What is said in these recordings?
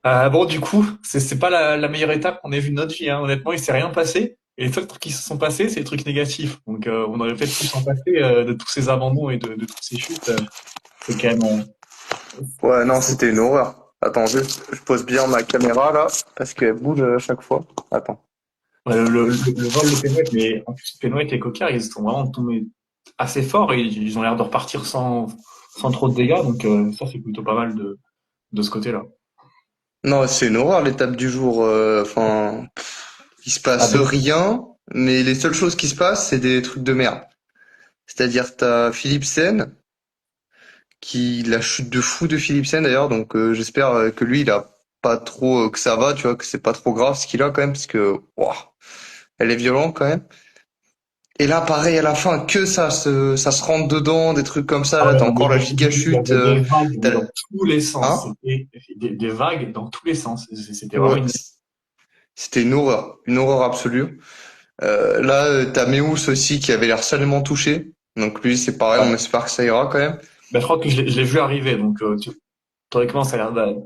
Bon, du coup, c'est pas la meilleure étape qu'on ait vue de notre vie, hein. Honnêtement, il s'est rien passé. Et les seuls trucs qui se sont passés, c'est les trucs négatifs. Donc, on aurait peut-être pu s'en passer de tous ces abandons et de toutes ces chutes. C'est quand même. Ouais, non, C'est- c'était une horreur. Attends, juste, je pose bien ma caméra là, parce qu'elle bouge à chaque fois. Attends. Ouais, le vol de Penouette, mais en plus, Penouette et Coquard, ils sont vraiment tombés assez fort et ils ont l'air de repartir sans trop de dégâts. Donc, ça, c'est plutôt pas mal de ce côté-là. Non, c'est une horreur l'étape du jour. Enfin, il se Ah, passe ben, rien, mais les seules choses qui se passent, c'est des trucs de merde. C'est-à-dire, t'as Philipsen, qui la chute de fou de Philipsen d'ailleurs, donc j'espère que lui, il a pas trop, que ça va, tu vois, que c'est pas trop grave ce qu'il a quand même, parce que, ouah, elle est violente quand même. Et là, pareil, à la fin, que ça se rentre dedans, des trucs comme ça. ah Là, ouais, t'as non, mais encore la giga il y chute. avait des vagues mais dans T'as- tous les sens. Hein? C'était des vagues dans tous les sens. C'était vraiment Ouais, une. c'était une horreur absolue. Là, t'as Meus aussi qui avait l'air salement touché. Donc lui, c'est pareil, on Ouais. espère que ça ira quand même. Ben, je crois que je l'ai vu arriver. Donc, théoriquement, ça a l'air d'aller.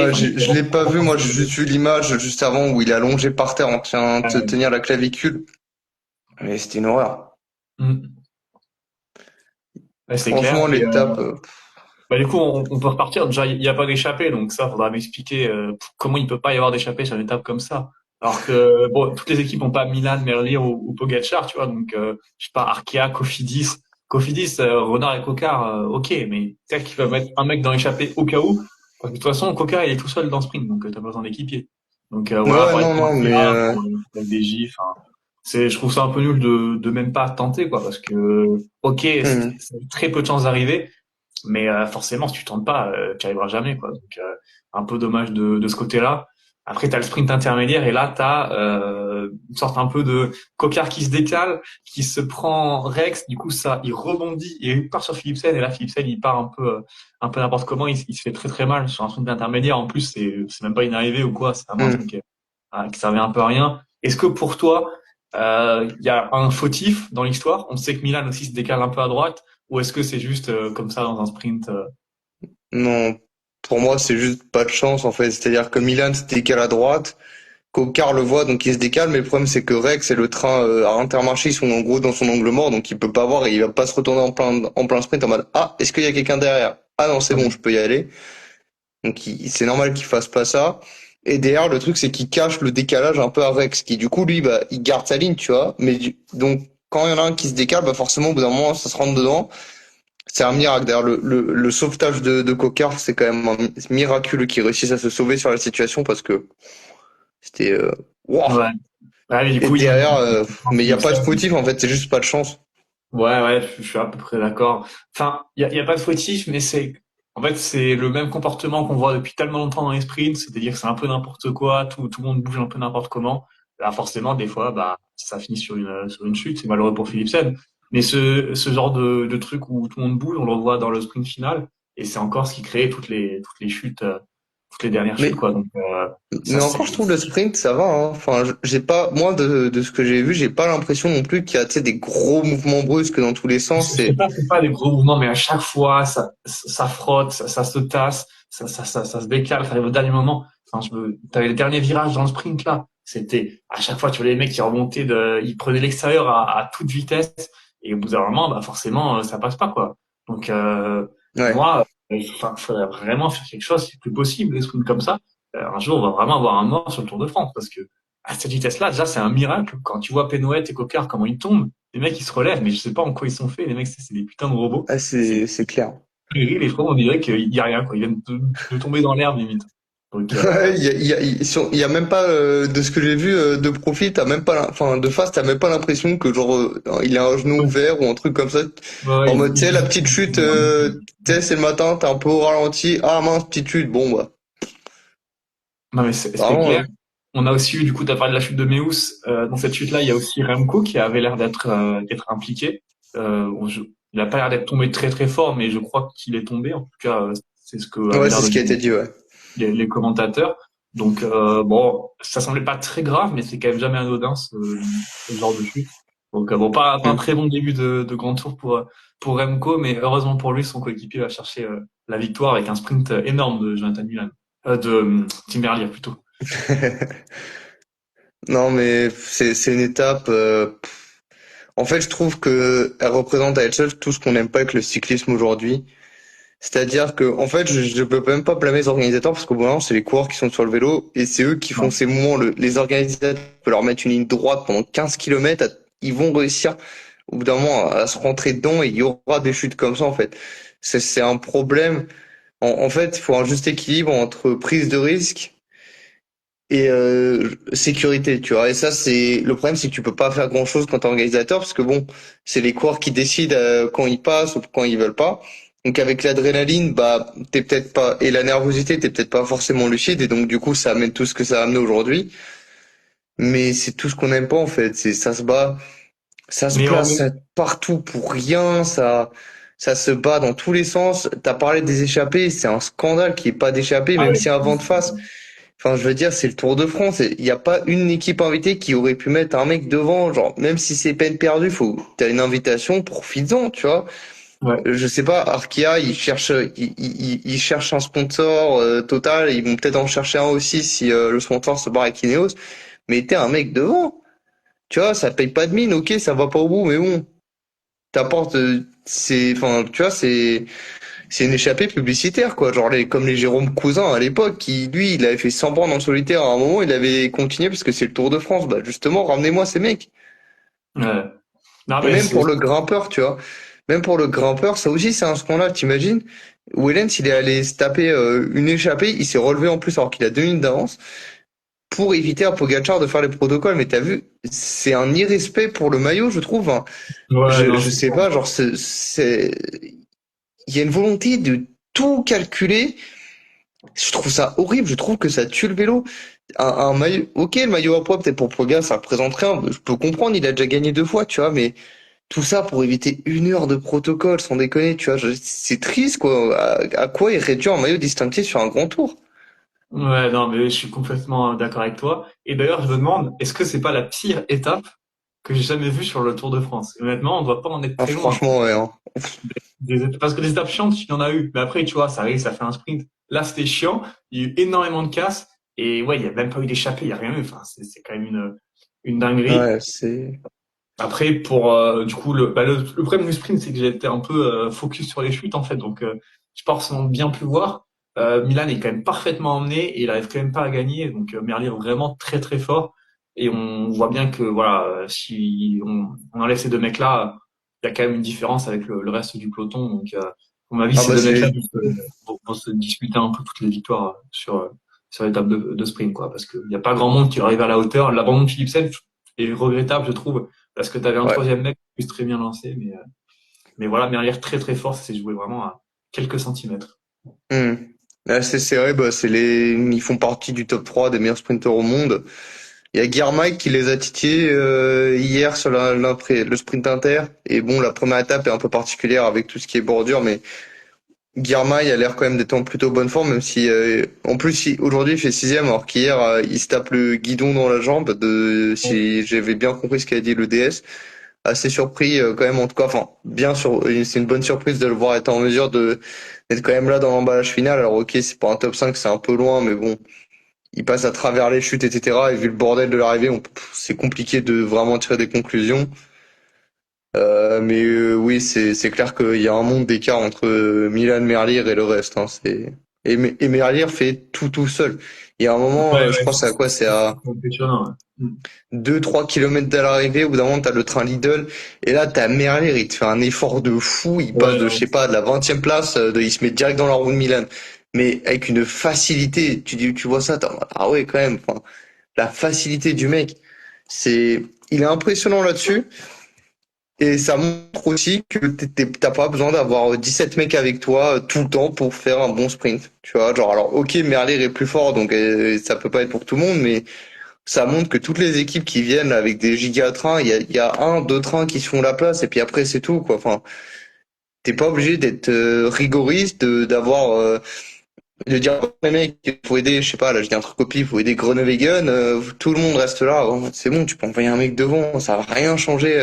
Enfin, Je l'ai pas vu, moi, j'ai espérons. juste vu l'image juste avant où il est allongé par terre en train de Euh, tenir la clavicule. Mais c'était une horreur. mm. Ouais, c'est clair. Franchement, Et l'étape, bah, du coup, on peut repartir. Déjà, il n'y a pas d'échappée, donc ça, faudra m'expliquer comment il peut pas y avoir d'échappée sur une étape comme ça. Alors que bon, toutes les équipes n'ont pas Milan, Merlier ou Pogacar, tu vois. Donc, je sais pas, Arkea, Cofidis, Renard et Cocard, ok, mais c'est qu'il va mettre un mec dans l'échappée au cas où. Parce que de toute façon, Cocard, il est tout seul dans le sprint, donc t'as pas besoin d'équipier. Donc voilà, ouais, pareil non, pour non, mais Arkea, pour FDJ. Enfin, je trouve ça un peu nul de même pas tenter, quoi, parce que ok, hum, c'est très peu de chances d'arriver. Mais forcément, si tu tentes pas, tu n'y arriveras jamais, quoi. Donc, un peu dommage de ce côté-là. Après, tu as le sprint intermédiaire et là, tu as une sorte un peu de cocard qui se décale, qui se prend Rex. Du coup, ça, il rebondit et il part sur Philipsen. Et là, Philipsen, il part un peu n'importe comment. Il se fait très très mal sur un sprint intermédiaire. En plus, c'est même pas une arrivée ou quoi. C'est vraiment un truc hum. qui servait un peu à rien. Est-ce que pour toi, il y a un fautif dans l'histoire? On sait que Milan aussi se décale un peu à droite. Ou est-ce que c'est juste comme ça dans un sprint Non, pour moi, c'est juste pas de chance en fait. C'est-à-dire que Milan se décale à droite, Cocard le voit donc il se décale, mais le problème c'est que Rex et le train à Intermarché ils sont en gros dans son angle mort, donc il peut pas voir et il va pas se retourner en plein sprint en mode ah est-ce qu'il y a quelqu'un derrière? Ah non c'est bon je peux y aller. Donc c'est normal qu'il fasse pas ça. Et derrière le truc c'est qu'il cache le décalage un peu à Rex, qui du coup lui bah il garde sa ligne tu vois, mais donc quand il y en a un qui se décale bah forcément au bout d'un moment ça se rentre dedans. C'est un miracle. D'ailleurs, le sauvetage de Cocard, c'est quand même un miraculeux qu'il réussisse à se sauver sur la situation parce que c'était wow. Ouais. Ouais, mais du Et coup, derrière, mais il n'y a pas de Philipsen. fautif en fait, c'est juste pas de chance. Ouais, ouais, je suis à peu près d'accord. Enfin, il y a pas de fautif, mais en fait, c'est le même comportement qu'on voit depuis tellement longtemps dans les sprints, c'est-à-dire que c'est un peu n'importe quoi, tout le monde bouge un peu n'importe comment. Là, forcément, des fois, bah, ça finit sur une chute, c'est malheureux pour Philipsen. Mais ce genre de truc où tout le monde bouge, on le voit dans le sprint final, et c'est encore ce qui crée toutes les chutes, toutes les dernières chutes, Mais quoi. Donc, ça, mais c'est. encore, je trouve le sprint, ça va. Hein. Enfin, j'ai pas, moi de ce que j'ai vu, j'ai pas l'impression non plus qu'il y a tu sais, des gros mouvements brusques dans tous les sens. C'est pas des gros mouvements, mais à chaque fois, ça frotte, ça se tasse, ça se décale, ça arrive au dernier moment. Enfin, t'avais le dernier virage dans le sprint, là. C'était, à chaque fois, tu vois les mecs qui remontaient ils prenaient l'extérieur à toute vitesse. Et au bout d'un moment, bah, forcément, ça passe pas, quoi. Donc, Ouais. moi, enfin, faudrait vraiment faire quelque chose, c'est plus possible, les sprints comme ça. Un jour, on va vraiment avoir un mort sur le Tour de France, parce que, à cette vitesse-là, déjà, c'est un miracle. Quand tu vois Penouet et Cocard, comment ils tombent, les mecs, ils se relèvent, mais je sais pas en quoi ils sont faits. Les mecs, c'est des putains de robots. Ah, C'est c'est clair. viril et je crois on dirait qu'il y a rien, quoi. Ils viennent de tomber dans l'herbe, limite. Donc, Ouais, il y a même pas de ce que j'ai vu de profil, t'as même pas, enfin de face, t'as même pas l'impression que genre il a un genou ouais, ouvert ou un truc comme ça. ouais, En mode, tu sais, la petite chute, ils- tu sais, c'est le matin, t'es un peu au ralenti, ah mince, petite chute, bon bah, Non, mais c'est vraiment, clair. On a aussi eu, du coup, tu as parlé de la chute de Meus. Dans cette chute-là, il y a aussi Remco qui avait l'air d'être impliqué. Il a pas l'air d'être tombé très très fort, mais je crois qu'il est tombé. En tout cas, c'est ce que avait ouais, l'air c'est de ce qui a dire été dit, ouais. les commentateurs. Donc bon, ça semblait pas très grave, mais c'est quand même jamais anodin ce genre de chute. Donc bon, pas un Hmm. très bon début de Grand Tour pour Remco, mais heureusement pour lui, son coéquipier va chercher la victoire avec un sprint énorme de Jonathan Milan. Tim Merlier plutôt. Non, mais c'est une étape. En fait, je trouve que elle représente à elle seule tout ce qu'on n'aime pas avec le cyclisme aujourd'hui. C'est-à-dire que, en fait, je peux même pas blâmer les organisateurs parce qu'au bout d'un moment, c'est les coureurs qui sont sur le vélo et c'est eux qui font Ouais. ces mouvements. Les organisateurs peuvent leur mettre une ligne droite pendant 15 kilomètres, ils vont réussir au bout d'un moment à se rentrer dedans et il y aura des chutes comme ça, en fait. C'est un problème. En fait, il faut un juste équilibre entre prise de risque et sécurité, tu vois. Et ça, c'est le problème, c'est que tu peux pas faire grand-chose quand t'es organisateur, parce que bon, c'est les coureurs qui décident quand ils passent ou quand ils veulent pas. Donc avec l'adrénaline, bah t'es peut-être pas et la nervosité, t'es peut-être pas forcément lucide, et donc du coup, ça amène tout ce que ça a amené aujourd'hui. Mais c'est tout ce qu'on n'aime pas en fait. C'est ça se bat, ça se Mais en place même, partout pour rien, ça se bat dans tous les sens. T'as parlé des échappées, c'est un scandale qu'il n'y ait pas d'échappée, ah même ouais. si un vent de face. Enfin, je veux dire, c'est le Tour de France. Il n'y a pas une équipe invitée qui aurait pu mettre un mec devant. Genre, même si c'est peine perdue, t'as une invitation, profites-en, tu vois. Ouais. Je sais pas, Arkea, ils cherchent un sponsor total. Ils vont peut-être en chercher un aussi si le sponsor se barre avec Ineos. Mais t'es un mec devant. Tu vois, ça paye pas de mine, ok, ça va pas au bout, mais bon, t'apportes, enfin, tu vois, c'est une échappée publicitaire, quoi. Genre comme les Jérôme Cousin à l'époque, qui, lui, il avait fait 100 bornes en solitaire à un moment, il avait continué parce que c'est le Tour de France. Bah, justement, ramenez-moi ces mecs. Ouais. Non, Et mais même c'est, pour le grimpeur, tu vois. Même pour le grimpeur, ça aussi, c'est un scandale, t'imagines? Wellens, il est allé se taper une échappée, il s'est relevé en plus alors qu'il a 2 minutes d'avance pour éviter à Pogacar de faire les protocoles. Mais t'as vu, c'est un irrespect pour le maillot, je trouve, hein. ouais, non, Je c'est sais pas, genre, il y a une volonté de tout calculer. Je trouve ça horrible, je trouve que ça tue le vélo. Un maillot, ok, le maillot à poids, peut-être pour Poga, ça représente rien. Je peux comprendre, il a déjà gagné 2 fois, tu vois, mais tout ça pour éviter 1 heure de protocole, sans déconner, tu vois. C'est triste, quoi. À quoi il réduit un maillot distinctif sur un grand tour? ouais, non, mais je suis complètement d'accord avec toi. Et d'ailleurs, je me demande, est-ce que c'est pas la pire étape que j'ai jamais vue sur le Tour de France? Et honnêtement, on doit pas en être Ah, très loin. franchement, ouais, hein. Parce que des étapes chiantes, il y en a eu. Mais après, tu vois, ça arrive, ça fait un sprint. Là, c'était chiant. Il y a eu énormément de casse. Et ouais, il y a même pas eu d'échappée, il y a rien eu. Enfin, c'est quand même une dinguerie. Ouais, c'est... Après, pour du coup, le problème du sprint, c'est que j'étais un peu focus sur les chutes en fait, donc j'ai pas forcément bien pu voir. Milan est quand même parfaitement emmené et il arrive quand même pas à gagner, donc Merlier vraiment très très fort. Et on voit bien que voilà, si on enlève ces deux mecs-là, il y a quand même une différence avec le reste du peloton. Donc, à mon avis, Ah ces bah deux mecs-là c'est... vont se disputer un peu toutes les victoires sur l'étape de sprint, quoi, parce qu'il n'y a pas grand monde qui arrive à la hauteur. L'abandon de Philipsen est regrettable, je trouve parce que tu avais un Ouais. troisième mec qui puisse très bien lancer, mais voilà, Merlier très très fort, c'est joué vraiment à quelques centimètres. Hmm. Là, c'est vrai, bah, ils font partie du top 3 des meilleurs sprinteurs au monde. Il y a Guermay qui les a titillés hier sur le sprint inter. Et bon, la première étape est un peu particulière avec tout ce qui est bordure, mais Guermay a l'air quand même d'être en plutôt bonne forme, même si en plus aujourd'hui il fait sixième, alors qu'hier il se tape le guidon dans la jambe. Si j'avais bien compris ce qu'a dit le DS, assez surpris quand même en tout cas. Enfin, bien sûr, c'est une bonne surprise de le voir être en mesure de d'être quand même là dans l'emballage final. Alors ok, c'est pas un top 5, c'est un peu loin, mais bon, il passe à travers les chutes, etc. Et vu le bordel de l'arrivée, c'est compliqué de vraiment tirer des conclusions. Mais oui, c'est clair qu'il y a un monde d'écart entre Milan Merlier et le reste. Hein, et Merlier fait tout seul. Il y a un moment, Ouais, je ouais, crois c'est à quoi? C'est à c'est impressionnant. Ouais. 2-3 kilomètres de l'arrivée. Au bout d'un moment, t'as le train Lidl. Et là, t'as Merlier, il te fait un effort de fou. Il passe Ouais, de, je sais pas, de la 20e place, il se met direct dans la roue de Milan. Mais avec une facilité. Tu vois ça, t'es en mode, ah ouais, quand même. Enfin, la facilité du mec, il est impressionnant là-dessus. Et ça montre aussi que t'as pas besoin d'avoir 17 mecs avec toi tout le temps pour faire un bon sprint. Tu vois, genre, alors, ok, Merlier est plus fort, donc ça peut pas être pour tout le monde, mais ça montre que toutes les équipes qui viennent avec des giga trains, il y a un, deux trains qui se font la place, et puis après, c'est tout, quoi. Enfin, t'es pas obligé d'être rigoriste, d'avoir de dire les mecs, il faut aider, je sais pas, là je dis un truc au pif, il faut aider Groenewegen, tout le monde reste là, c'est bon, tu peux envoyer un mec devant, ça va rien changer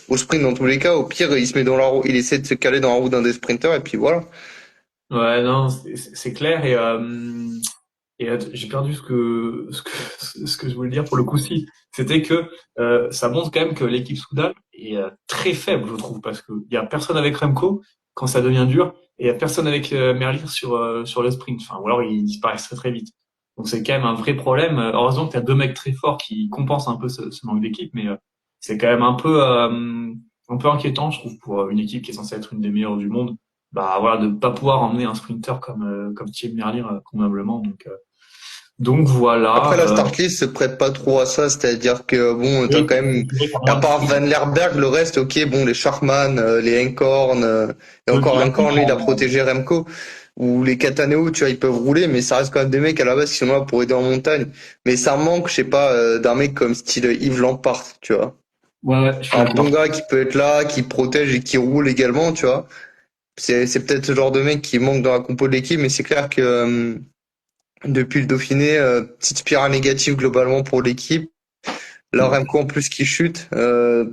au sprint dans tous les cas, au pire il se met dans la roue, il essaie de se caler dans la roue d'un des sprinters et puis voilà. ouais, non, c'est clair. Et Et j'ai perdu ce que je voulais dire pour le coup si. C'était que ça montre quand même que l'équipe Soudal est très faible, je trouve, parce qu'il y a personne avec Remco quand ça devient dur, et il y a personne avec Merlier sur le sprint. Enfin, ou alors ils disparaissent très très vite. Donc c'est quand même un vrai problème. Heureusement que tu as deux mecs très forts qui compensent un peu ce manque d'équipe, mais c'est quand même un peu inquiétant, je trouve, pour une équipe qui est censée être une des meilleures du monde. Bah voilà, de pas pouvoir emmener un sprinter comme Thierry Merlier convenablement. Donc Après, voilà. la start list se prête pas trop à ça, c'est-à-dire que bon, t'as Oui, quand même, c'est vrai qu'à à moins de part Van Lerberg, le reste, ok, bon, les Sharman, les Enkorn, et le encore biathlon, Enkorn, lui, il a protégé Remco, ou les Cataneo, tu vois, ils peuvent rouler, mais ça reste quand même des mecs à la base qui sont là pour aider en montagne. Mais ça manque, je sais pas, d'un mec comme style Yves Lampart, tu vois. ouais, ouais, je suis Un bon d'accord. gars qui peut être là, qui protège et qui roule également, tu vois. C'est peut-être ce genre de mec qui manque dans la compo de l'équipe, mais c'est clair que, depuis le Dauphiné, petite spirale négative globalement pour l'équipe. Là, Remco en plus qui chute,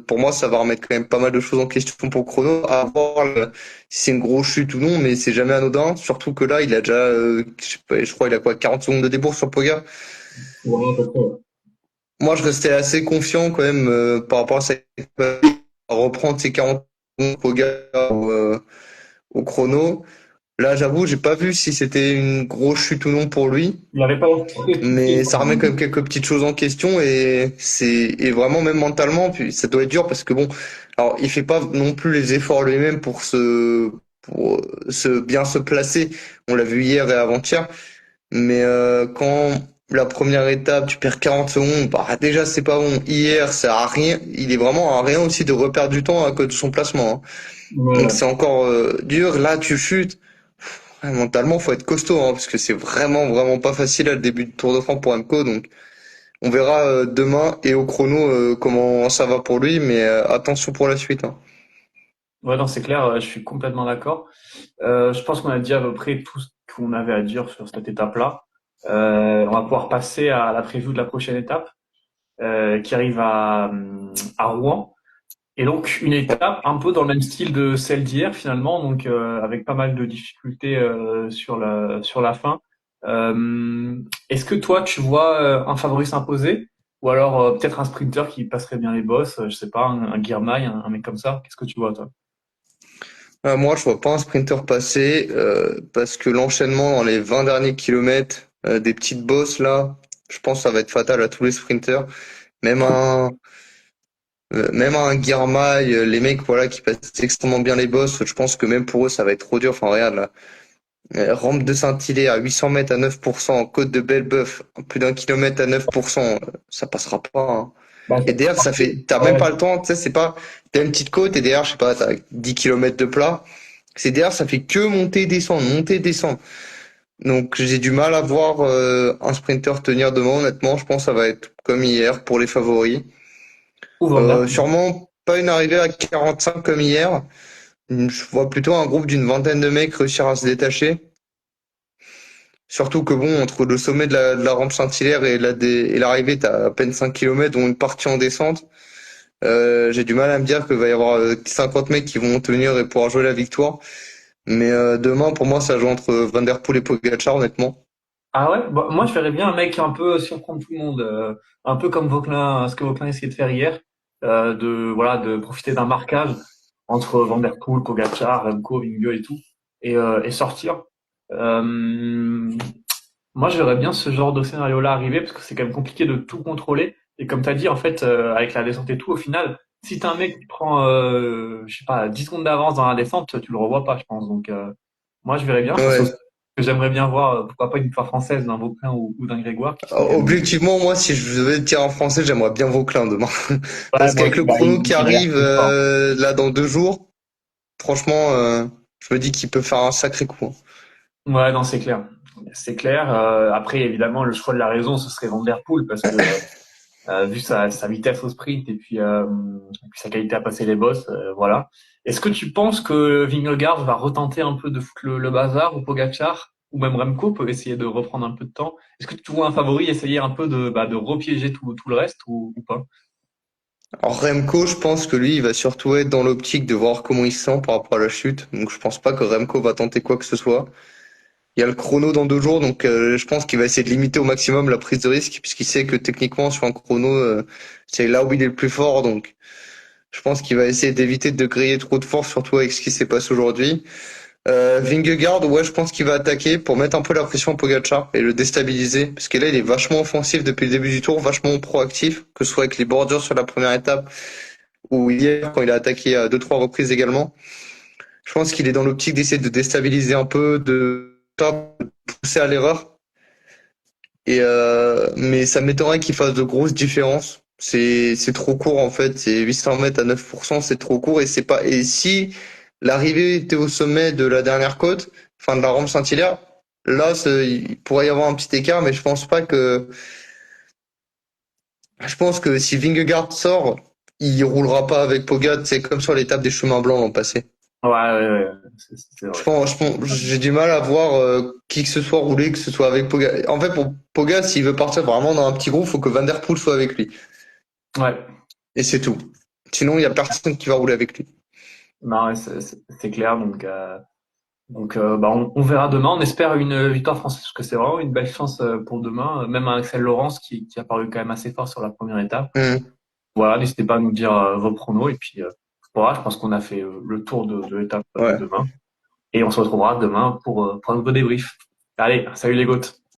pour moi, ça va remettre quand même pas mal de choses en question pour Chrono. À voir si c'est une grosse chute ou non, mais c'est jamais anodin. Surtout que là, il a déjà, je sais pas, je crois, il a quoi, 40 secondes de débourse sur Poga. Ouais, à peu près, ouais. Moi, je restais assez confiant quand même par rapport à ça, à reprendre ses 40 secondes Poga au chrono. Là, j'avoue, j'ai pas vu si c'était une grosse chute ou non pour lui. Il avait pas l'air très touché Mais quand ça remet quand même. même quelques petites choses en question et vraiment même mentalement puis ça doit être dur parce que bon alors il fait pas non plus les efforts lui-même pour se bien se placer, on l'a vu hier et avant-hier, mais quand la première étape tu perds 40 secondes, bah déjà c'est pas bon, hier ça a rien, il est vraiment à rien aussi de reperdre du temps à cause de son placement, hein. Ouais, Donc ouais. c'est encore dur, là tu chutes. Ouais, mentalement, faut être costaud, hein, parce que c'est vraiment, vraiment pas facile à le début de Tour de France pour Remco. Donc, on verra demain et au chrono comment ça va pour lui, mais attention pour la suite, hein. Ouais, non, c'est clair, je suis complètement d'accord. Je pense qu'on a dit à peu près tout ce qu'on avait à dire sur cette étape-là. On va pouvoir passer à la preview de la prochaine étape, qui arrive à Rouen. Et donc une étape un peu dans le même style de celle d'hier finalement, donc avec pas mal de difficultés sur la fin. Est-ce que toi tu vois un favori s'imposer ou alors peut-être un sprinter qui passerait bien les bosses, je sais pas, un Girmay, un mec comme ça. Qu'est-ce que tu vois toi? Moi, je vois pas un sprinter passer parce que l'enchaînement dans les 20 derniers kilomètres, des petites bosses là, je pense que ça va être fatal à tous les sprinters. Même un, même un Girmay, les mecs voilà qui passent extrêmement bien les bosses, je pense que même pour eux ça va être trop dur. Enfin, regarde là. Rampe de Saint-Hilaire à 800 mètres à 9%, côte de Belleboeuf, plus d'un kilomètre à 9%, ça passera pas, hein. Bah, Et derrière, ça fait, t'as même ouais. pas le temps, tu sais, c'est pas, t'as une petite côte et derrière, je sais pas, t'as 10 kilomètres de plat. C'est derrière, ça fait que monter, descendre. Donc, j'ai du mal à voir un sprinter tenir devant, honnêtement. Je pense que ça va être comme hier pour les favoris. Ou Van Der Poel. Sûrement pas une arrivée à 45 comme hier. Je vois plutôt un groupe d'une vingtaine de mecs réussir à se détacher. Surtout que bon, entre le sommet de la rampe Saint-Hilaire et l'arrivée, t'as à peine 5 kilomètres, dont une partie en descente. J'ai du mal à me dire qu'il va y avoir 50 mecs qui vont tenir et pouvoir jouer la victoire. Mais demain, pour moi, ça joue entre Van Der Poel et Pogacar, honnêtement. Ah ouais, bah, moi je verrais bien un mec un peu surprendre tout le monde, un peu comme Vauquelin, ce que Vauquelin essayait de faire hier, de voilà, de profiter d'un marquage entre Van Der Poel, Pogacar, Remco, Vingegaard et tout, et sortir. Euh, Moi je verrais bien ce genre de scénario-là arriver parce que c'est quand même compliqué de tout contrôler. Et comme tu as dit, en fait, avec la descente et tout, au final, si t'as un mec qui prend, je sais pas, 10 secondes d'avance dans la descente, tu le revois pas, je pense. Donc moi je verrais bien, c'est aussi Ouais. que j'aimerais bien voir, pourquoi pas une victoire française d'un Vauquelin ou d'un Grégoire qui sont quand même. Objectivement, moi, si je devais dire en français, j'aimerais bien Vauclin demain. Ouais, Parce moi qu'avec aussi, le bah, chrono qui il a l'air arrive très fort. là dans 2 jours, franchement, je me dis qu'il peut faire un sacré coup, hein. Ouais, non, c'est clair. C'est clair. Après, évidemment, le choix de la raison, ce serait Van Der Poel parce que vu sa vitesse au sprint et puis sa qualité à passer les bosses, voilà. Est-ce que tu penses que Vingegaard va retenter un peu de foutre le bazar ou Pogacar ou même Remco peut essayer de reprendre un peu de temps? Est-ce que tu vois un favori essayer un peu de repiéger tout le reste ou pas? Alors Remco, je pense que lui, il va surtout être dans l'optique de voir comment il se sent par rapport à la chute. Donc je pense pas que Remco va tenter quoi que ce soit. Il y a le chrono dans 2 jours, donc je pense qu'il va essayer de limiter au maximum la prise de risque, puisqu'il sait que techniquement sur un chrono, c'est là où il est le plus fort. Donc je pense qu'il va essayer d'éviter de griller trop de force, surtout avec ce qui s'est passé aujourd'hui. Vingegaard, ouais, je pense qu'il va attaquer pour mettre un peu la pression à Pogacar et le déstabiliser, parce que là il est vachement offensif depuis le début du tour, vachement proactif, que ce soit avec les bordures sur la première étape ou hier quand il a attaqué à 2, 3 reprises également. Je pense qu'il est dans l'optique d'essayer de déstabiliser un peu, de pas pousser à l'erreur. Mais ça m'étonnerait qu'il fasse de grosses différences. C'est trop court en fait. C'est 800 mètres à 9%, c'est trop court et c'est pas. Et si l'arrivée était au sommet de la dernière côte, enfin de la rampe Saint-Hilaire, là il pourrait y avoir un petit écart, mais je pense pas que. Je pense que si Vingegaard sort, il roulera pas avec Pogacar. C'est comme sur l'étape des chemins blancs l'an passé. Ouais, ouais, ouais, c'est vrai. J'ai du mal à voir qui que ce soit rouler, que ce soit avec Poga. En fait, pour Poga, s'il veut partir vraiment dans un petit groupe, faut que Van Der Poel soit avec lui. Ouais. Et c'est tout. Sinon, il y a personne qui va rouler avec lui. Bah ouais, c'est clair. Bah, on verra demain. On espère une victoire française parce que c'est vraiment une belle chance pour demain. Même un Axel Laurence qui a paru quand même assez fort sur la première étape. Hum. Voilà, n'hésitez pas à nous dire vos pronos. Et puis, voilà, je pense qu'on a fait le tour de l'étape de Ouais. demain. Et on se retrouvera demain pour un nouveau débrief. Allez, salut les gouttes.